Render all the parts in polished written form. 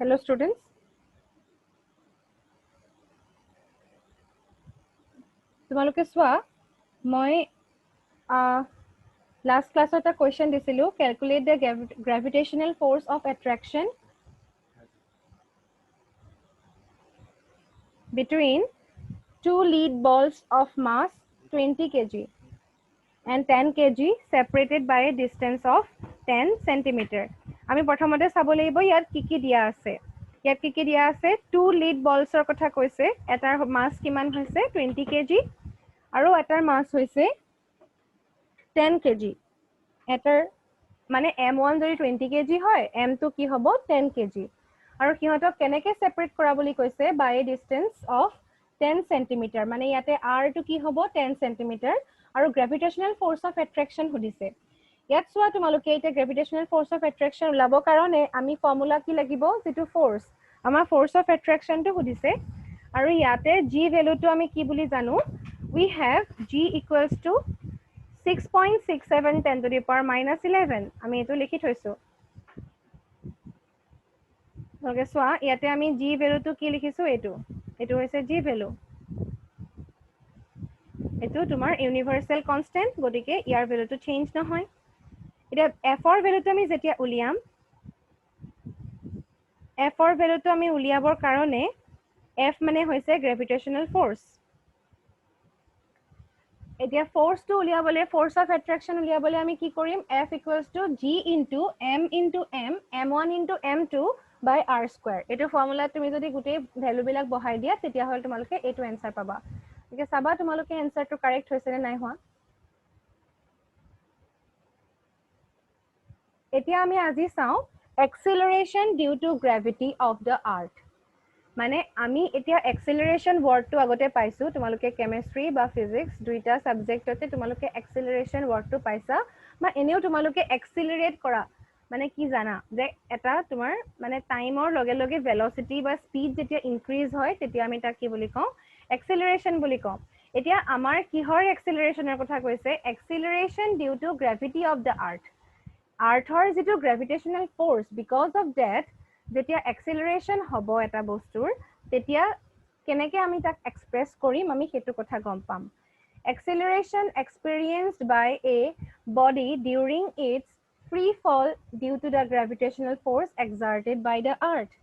Hello students. তোমালোকে সোৱা মই last class এটা question দিছিলো calculate the gravitational force of attraction between two lead balls of mass 20 kg and 10 kg separated by a distance of 10 centimeter. আমি প্ৰথমতে চাব লাগিব ইয়াত কি কি দিয়া আছে। ইয়াত কি কি দিয়া আছে two lead ballsৰ কথা কৈছে এটাৰ মাছ কিমান হৈছে 20 kg আৰু এটাৰ মাছ হৈছে 10 kg এটাৰ মানে m1 যদি 20 kg হয় m2 কি হ'ব 10 kg আৰু কিহতক কেনেকে সেপাৰেট কৰা বুলি কৈছে by a distance of 10 cm মানে ইয়াতে r টো কি হ'ব 10 cm আৰু gravitational force of attraction সুধিছে ইয়াত সোৱা তোমালোকে এটা gravitational force of attraction ওলাব কাৰণে আমি ফৰ্মুলা কি লাগিব যেটো force আমাৰ force of attraction টো সুধিছে আৰু ইয়াতে g ভ্যালু টো আমি কি বুলি জানো we have g equals to 6.67 10 to the power minus 11 আমি এটো লিখি থৈছো ওকে সোৱা ইয়াতে আমি g ভ্যালু টো কি লিখিছো এটো হৈছে g ভ্যালু এটো তোমাৰ ইউনিভাৰ্সাল কনস্ট্যান্ট গতিকে ইয়াৰ ভ্যালুটো চেঞ্জ নহয় এটা f ৰ ভ্যালুটো আমি যেতিয়া উলিয়াম f ৰ ভ্যালুটো আমি উলিয়াবৰ কাৰণে f মানে হৈছে গ্ৰেভিটেশনাল ফোৰ্স এতিয়া ফোৰ্স টো উলিয়াবলে ফোৰ্স অফ অ্যাট্ৰাকশন উলিয়াবলে আমি কি কৰিম f equals to g into m m1 into m2 by r square এটো ফৰ্মুলা তুমি যদি গুটেই ভ্যালু বিলাক বহাই দিয়া তেতিয়া হল তোমালোকে এটো आंसर পাবা ঠিক আছে চাবা তোমালোকে आंसरটো কাৰেক্ট হৈছে নে নাই হোৱা এতিয়া আমি আজি চাও acceleration due to gravity of the earth মানে আমি এতিয়া acceleration word টো আগতে পাইছো তোমালোকে কেমিষ্ট্ৰি বা ফিজিক্স দুইটা সাবজেক্টতে তোমালোকে acceleration word টো পাইছা বা এনেও তোমালোকে accelerate কৰা মানে কি জানা যে এটা তোমাৰ মানে টাইমৰ লগে লগে ভেলোসিটি বা স্পিড যেতিয়া ইনক্ৰিজ হয় তেতিয়া আমি তাক কি বুলি কওঁ acceleration বুলি কওঁ এতিয়া আমাৰ কিহৰ acceleration কথা কৈছে acceleration due to gravity of the earth আৰ্থৰ যেটো গ্ৰেভিটেশনাল ফোৰ্স বিকজ অফ দ্যাট যেতিয়া এক্সেলাৰেশন হ'ব এটা বস্তুৰ তেতিয়া কেনেকে আমি তাক এক্সপ্ৰেস কৰিম আমি হেতু কথা গম পাম acceleration experienced by a body during its free fall due to the gravitational force exerted by the earth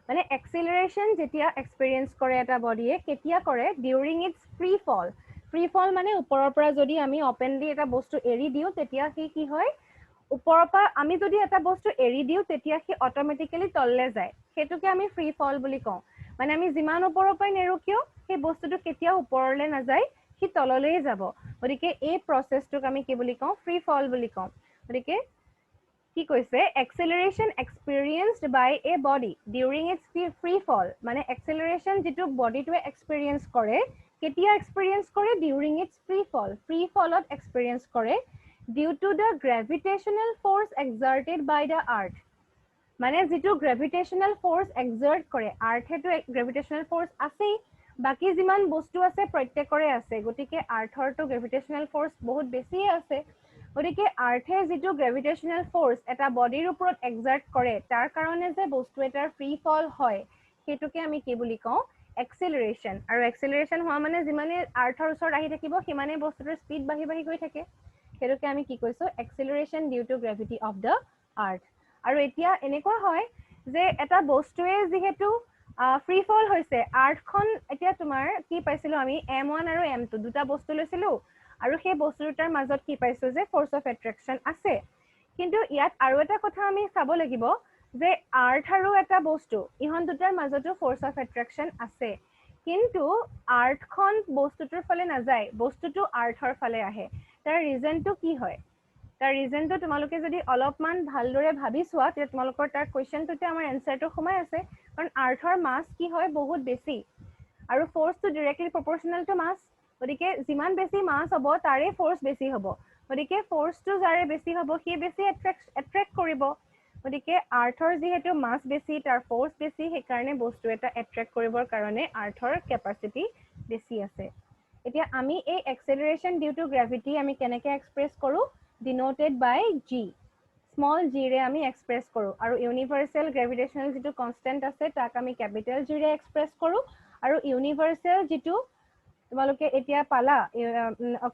মানে acceleration যেতিয়া experience কৰে এটা বডিয়ে কেতিয়া কৰে during its free fall মানে ওপৰৰ পৰা যদি আমি ওপেনলি এটা বস্তু এৰি দিও তেতিয়া কি হয় ওপৰৰ পৰা আমি যদি এটা বস্তু এৰি দিও তেতিয়া কি অটোমেটিক্যালি তললে যায় হেতুকে আমি ফ্ৰী ফল বুলি কওঁ মানে আমি যিমান ওপৰৰ পৰা নেৰো কিয় সেই বস্তুটো কেতিয়া ওপৰলে না যায় কি তললৈ যাব গতিকে এই প্ৰসেসটোক আমি কি বুলি কওঁ ফ্ৰী ফল বুলি কওঁ গতিকে কি কৈছে acceleration experienced by a body during its free fall মানে acceleration যেটো বডিটোৱে এক্সপেৰিয়েন্স কৰে কেতিয়া এক্সপেৰিয়েন্স কৰে during its free fallত এক্সপেৰিয়েন্স কৰে due to the gravitational force exerted by the earth মানে যেটো gravitational force exert কৰে আৰ্থেটো gravitational force আছে বাকি যিমান বস্তু আছে প্ৰত্যেকৰে আছে গতিকে আৰ্থৰটো gravitational force বহুত বেছি আছে গতিকে আৰ্থে যেটো gravitational force এটা বডিৰ ওপৰত exert কৰে তাৰ কাৰণে যে বস্তু এটাৰ free fall হয় হেতুকে আমি কি বুলি কওঁ acceleration আৰু acceleration হোৱা মানে যিমানে আৰ্থৰ ওচৰত আহি থাকিব সিমানে বস্তুৰ স্পিড বাঢ়ি বাঢ়ি গৈ থাকে হেতুকে আমি কি কৈছো acceleration due to gravity of the earth আৰু এতিয়া এনেকুৱা হয় যে এটা বস্তুৱে যেহেতু ফ্ৰী ফল হৈছে আৰ্থখন এতিয়া তোমাৰ কি পাইছিলো আমি m1 আৰু m2 দুটা বস্তু লৈছিলো আৰু সেই বস্তু দুটাৰ মাজত কি পাইছো যে ফোৰ্স অফ অ্যাট্ৰাকশন আছে কিন্তু ইয়াত আৰু এটা কথা আমি চাব লাগিব যে আৰ্থ আৰু এটা বস্তু ইহন দুটাৰ মাজতো ফোৰ্স অফ অ্যাট্ৰাকশন আছে কিন্তু আৰ্থখন বস্তুটোৰ ফালে না যায় বস্তুটো আৰ্থৰ ফালে আহে তাৰ ৰিজনটো কি হয় তাৰ ৰিজনটো তোমালোকে যদি অলপমান ভালদৰে ভাবি চোৱা তেতিয়া তোমালোকৰ তাৰ কোৱেশ্চনটোতে আমাৰ এনসাৰটো সোমাই আছে কাৰণ আৰ্থৰ মাস কি হয় বহুত বেছি আৰু ফোৰ্সটো ডাইৰেক্টলি প্ৰপৰ্শনাল টু মাস গতিকে যিমান বেছি মাস হ'ব তাৰে ফোৰ্স বেছি হ'ব গতিকে ফোৰ্সটো যাৰে বেছি হ'ব সি বেছি এট্ৰাক্ট কৰিব গতিকে আৰ্থৰ যেহেতু মাস বেছি তাৰ ফোৰ্স বেছি সেই কাৰণে বস্তু এটা এট্ৰাক্ট কৰিবৰ কাৰণে আৰ্থৰ ক্যাপাসিটি বেছি আছে এতিয়া আমি এই acceleration due to gravity আমি কেনেকে এক্সপ্ৰেস কৰো denoted by g small g ৰে আমি এক্সপ্ৰেছ কৰোঁ আৰু ইউনিভাৰ্চেল গ্ৰেভিটেশ্যনেল যিটো কনষ্টেণ্ট আছে তাক আমি কেপিটেল g ৰে এক্সপ্ৰেছ কৰোঁ আৰু ইউনিভাৰ্চেল যিটো তোমালোকে এতিয়া পালা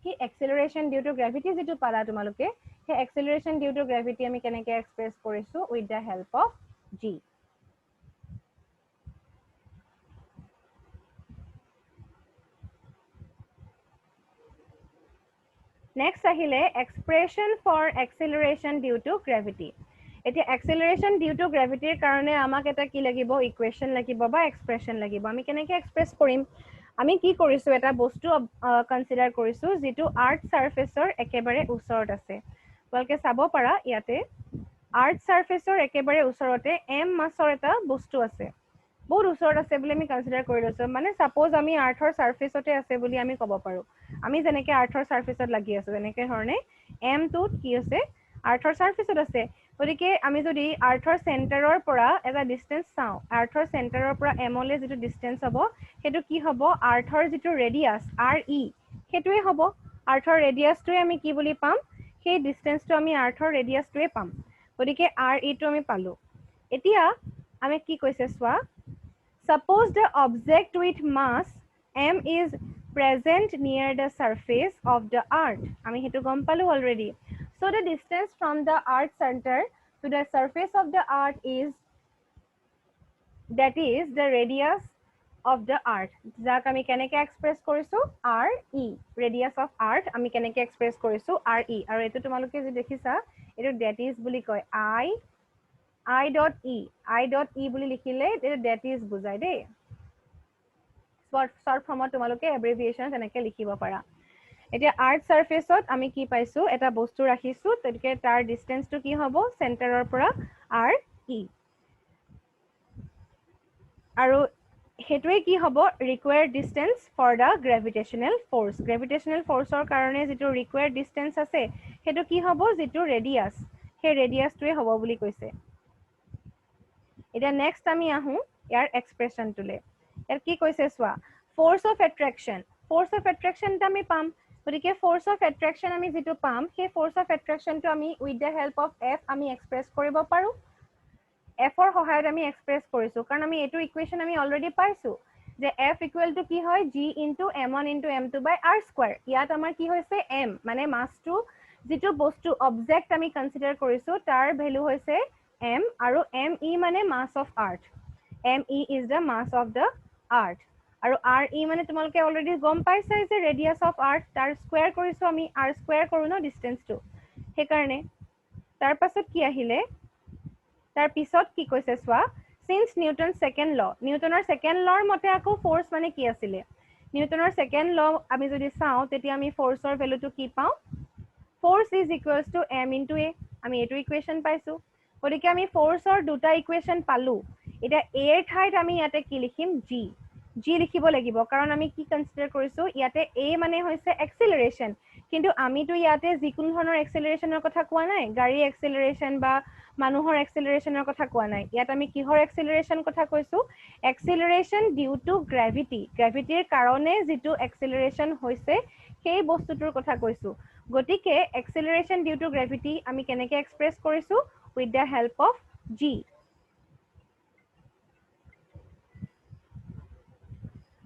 কি এক্সেলাৰেশ্যন ডিউ টু গ্ৰেভিটি যিটো পালা তোমালোকে সেই এক্সেলাৰেশ্যন ডিউ টু গ্ৰেভিটি আমি কেনেকৈ এক্সপ্ৰেছ কৰিছোঁ with the help of g Next আহিলে expression for acceleration due to gravity. এতিয়া acceleration due to gravity কাৰণে আমাক এটা কি লাগিব equation লাগিব বা expression লাগিব আমি কেনেকৈ express কৰিম আমি কি কৰিছো এটা বস্তু কনসিডাৰ কৰিছো যেটো আৰ্থ সাৰফেসৰ একেবাৰে ওচৰত আছে তোমালোকে চাব পাৰা ইয়াতে আৰ্থ সাৰফেসৰ একেবাৰে ওচৰতে m মাছৰ এটা বস্তু আছে বহুত ওচৰত আছে বুলি আমি কনসিডাৰ কৰি লৈছো মানে সাপোজ আমি আৰ্থৰ সাৰফেসতে আছে বুলি আমি ক'ব পাৰো আমি যেনেকৈ আৰ্থৰ সাৰফেসত লাগি আছো যেনেকৈ ধৰণে m টোত কি আছে আৰ্থৰ সাৰফেসত আছে গতিকে আমি যদি আৰ্থৰ চেণ্টাৰৰ পৰা এটা ডিসটেন্স চাও আৰ্থৰ চেণ্টাৰৰ পৰা m লৈ যেটো ডিসটেন্স হ'ব হেতু কি হ'ব আৰ্থৰ যেটো ৰেডিয়াস re হেতুৱে হ'ব আৰ্থৰ ৰেডিয়াসটোৱে আমি কি বুলি পাম সেই ডিসটেন্সটো আমি আৰ্থৰ ৰেডিয়াসটোৱে পাম গতিকে re টো আমি পালো এতিয়া আমি কি কৈছে চোৱা Suppose the object with mass m is present near the surface of the earth. আমি হেতু গম পালো already. So the distance from the earth center to the surface of the earth is that is the radius of the earth. যাক আমি কেনেকৈ express কৰিছো re radius of earth আমি কেনেকৈ এক্সপ্ৰেছ কৰিছো re আৰু এটো তোমালোকে যে দেখিছা এটো that is বুলি কয় I dot e বুলি লিখিলে that is বুজাই দেই short form তোমালোকে abbreviation তেনেকৈ লিখিব পাৰা এতিয়া আৰ্থ সাৰফেসত আমি কি পাইছো এটা বস্তু ৰাখিছো তেতিয়া তাৰ ডিসটেন্সটো কি হ'ব চেণ্টাৰৰ পৰা re আৰু হেতুৱে কি হ'ব required distance for the gravitational forceৰ কাৰণে যেটো required distance আছে হেতু কি হ'ব যেটো ৰেডিয়াস সেই ৰেডিয়াসটোৱে হ'ব বুলি কৈছে এটা নেক্সট আমি আহো ইয়াৰ এক্সপ্ৰেছনটোলে ইয়াৰ কি কৈছে চোৱা ফোর্স অফ অ্যাট্রাকশন টা আমি পাম গতিকে ফোর্স অফ অ্যাট্রাকশন আমি যেটো পাম সেই ফোর্স অফ অ্যাট্রাকশনটো আমি with the help of f আমি এক্সপ্ৰেছ কৰিব পাৰো f ৰ সহায়ত আমি এক্সপ্ৰেছ কৰিছো কাৰণ আমি এটো ইকুৱেচন আমি অলৰেডি পাইছো যে f ইকুৱেল টু কি হয় g into m1 into m2 বাই r স্কয়াৰ ইয়াত আমাৰ কি হৈছে m মানে মাছটো যেটো বস্তু অবজেক্ট আমি কনসিডাৰ কৰিছো তাৰ ভ্যালু হৈছে m আৰু me মানে mass of earth me is the mass of the earth আৰু re মানে তোমালোকে অলৰেডি গম পাইছাই যে ৰেডিয়াস অফ আৰ্থ তাৰ স্কয়াৰ কৰিছো আমি r স্কয়াৰ কৰো ন ডিসটেন্সটো সেই কাৰণে তাৰ পাছত কি আহিলে তাৰ পিছত কি কৈছে চোৱা since Newton's second law নিউটনৰ সেকেন্ড লৰ মতে আকৌ ফোৰ্স মানে কি আছিল নিউটনৰ সেকেন্ড ল আমি যদি চাও তেতিয়া আমি ফোৰ্সৰ ভ্যালুটো কি পাও force is equals to m into a আমি এটো ইকুৱেচন পাইছো গতিকে আমি ফোৰ্সৰ দুটা ইকুৱেচন পালো এটা a এৰ ঠাইত আমি ইয়াতে কি লিখিম g লিখিব লাগিব কাৰণ আমি কি কনসিডাৰ কৰিছো ইয়াতে a মানে হৈছে এক্সেলাৰেশন কিন্তু আমি তো ইয়াতে যিকোনো ধৰণৰ এক্সেলাৰেশনৰ কথা কোৱা নাই গাড়ী এক্সেলাৰেশন বা মানুহৰ এক্সেলাৰেশনৰ কথা কোৱা নাই ইয়াত আমি কিহৰ এক্সেলাৰেশন কথা কৈছো এক্সেলাৰেশন ডিউ টু গ্ৰেভিটিৰ কাৰণে যেটো এক্সেলাৰেশন হৈছে সেই বস্তুটোৰ কথা কৈছো গতিকে এক্সেলাৰেশন ডিউ টু গ্ৰেভিটি আমি কেনেকৈ এক্সপ্ৰেছ কৰিছো with the help of g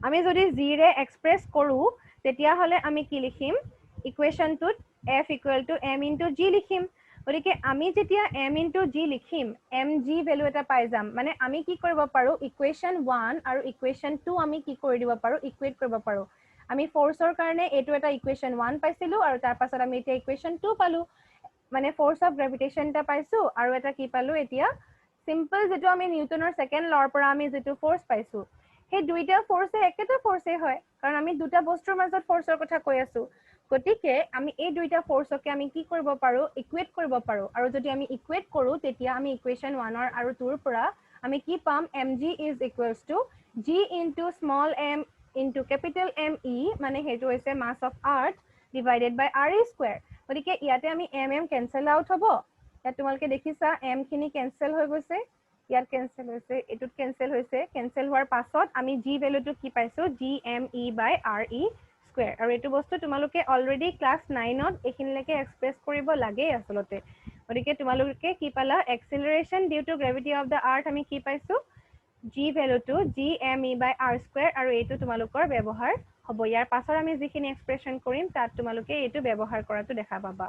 আমি যদি g ৰে এক্সপ্ৰেছ কৰো তেতিয়া হলে আমি কি লিখিম ইকুৱেচনটোত f equal to m into g লিখিম গতিকে আমি যেতিয়া m ইনটু g লিখিম mg ভ্যালু এটা পাই যাম মানে আমি কি কৰিব পাৰো ইকুৱেচন 1 আৰু ইকুৱেচন 2 আমি কি কৰি দিব পাৰো ইকুৱেট কৰিব পাৰো আমি ফোৰ্সৰ কাৰণে এটো এটা ইকুৱেচন 1 পাইছিলো আৰু তাৰ পাছত আমি এটা ইকুৱেচন 2 পালো মানে ফোৰ্স অফ গ্ৰেভিটেশন টা পাইছো আৰু এটা কি পালো এতিয়া সিম্পল যেটো আমি নিউটনৰ সেকেন্ড লৰ পৰা আমি যেটো ফোৰ্স পাইছো সেই দুইটা ফোৰ্সে একেটা ফোৰ্সে হয় কাৰণ আমি দুটা বস্তুৰ মাজত ফোৰ্সৰ কথা কৈ আছো গতিকে আমি এই দুইটা ফোৰ্সকে আমি কি কৰিব পাৰো ইকুৱেট কৰিব পাৰো আৰু যদি আমি ইকুৱেট কৰো তেতিয়া আমি ইকুৱেচন 1 আৰু 2 ৰ পৰা আমি কি পাম mg is equals to g into small m into capital me মানে হেতু হৈছে mass of earth divided by re square গতিকে ইয়াতে আমি mm cancel out হ'ব ইয়াত তোমালোকে দেখিছা m খিনি cancel হৈ গৈছে ইয়াত cancel হৈছে এটুত cancel হৈছে cancel হোৱাৰ পাছত আমি g ভ্যালুটো কি পাইছো gme by re square আৰু এটো বস্তু তোমালোকে অলৰেডি ক্লাস 9 ত এখিনলৈকে এক্সপ্ৰেছ কৰিব লাগে আসলতে গতিকে তোমালোকে কি পালা acceleration due to gravity of the earth আমি কি পাইছোঁ জি ভেলুটো g/m/r² আৰু এইটো তোমালোকৰ ব্যৱহাৰ হ'ব ইয়াৰ পাছৰ আমি যিখিনি এক্সপ্ৰেছন কৰিম তাত তোমালোকে এইটো ব্যৱহাৰ কৰাটো দেখা পাবা